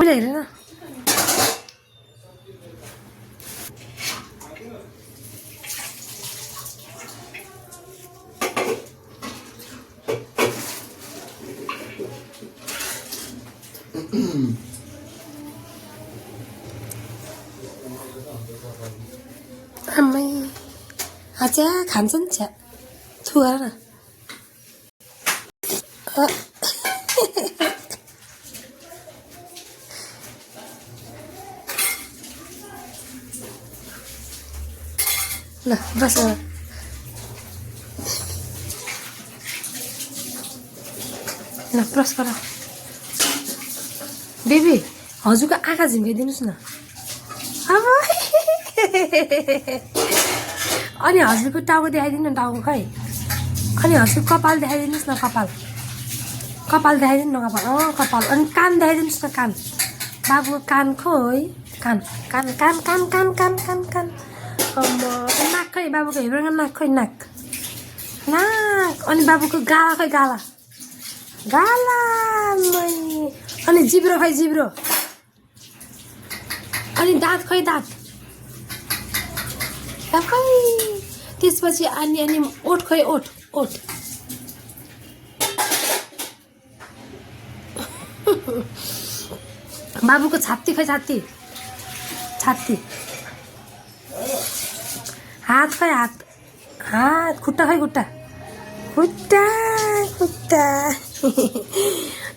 मैले हेरेन आमै आचा खान्छ नि छ्या थुवा न ल बस ल ब्रस गर बेबी हजुरको आँखा झिम्काइदिनुहोस् न अब अनि हजुरको टाउको देखाइदिनु न टाउको खै अनि हजुरको कपाल देखाइदिनुहोस् न कपाल कपाल देखाइदिनु न कपाल कपाल अनि कान देखाइदिनुहोस् न कान बाबुको कान खोइ कान कान कान कान कान कान कान कान नाक खै बाबुको हेब्रेको नाक खै नाक नाक अनि बाबुको गाला खै गाला गाला अनि जिब्रो खै जिब्रो अनि दाँत खै दाँत खै त्यसपछि अनि अनि ओठ खै ओठ ओठ बाबुको छाती खै छाती छाती हात खै हात हात खुट्टा खै खुट्टा खुट्टा खुट्टा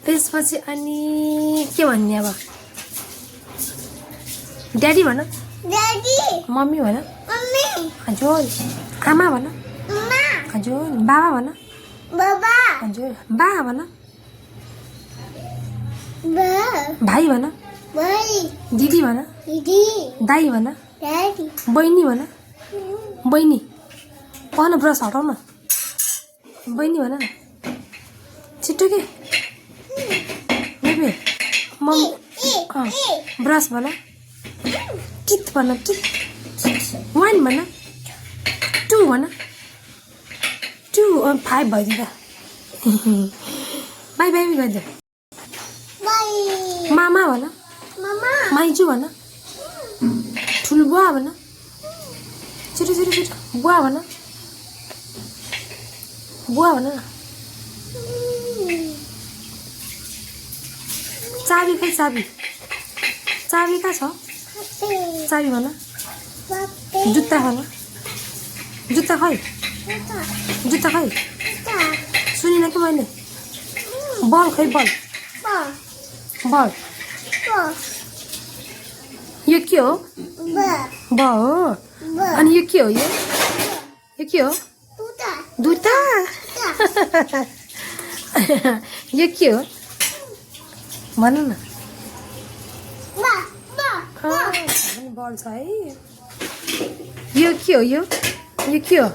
त्यसपछि अनि के भन्ने अब ड्याडी भन ड्याडी मम्मी भन मम्मी हजुर आमा भन आमा हजुर बाबा भन बाबा हजुर बा भन बा भाइ भन भाइ दिदी भन दिदी दाइ भन दाइ बहिनी भन बहिनी भन ब्रस हटाउ न बहिनी भन न छिट्टो के बेबी मम्मी ब्रस भन टिथ भन टिथ 1 भन 2 भन 2 5 भइदिँदा बाई बाई गरिदियो मामा भन माइजू भन ठुलो बुवा भन छिटो छिटो छिटो बुवा भन बुवा भन न चाबी खै चाबी चाबी कहाँ छ चाबी भन जुत्ता भन जुत्ता खै जुत्ता खै सुनिन कि मैले बल खै बल बल यो के हो ब हो अनि यो के हो यो के हो दुटा यो के हो भन न बल छ है यो के हो यो के हो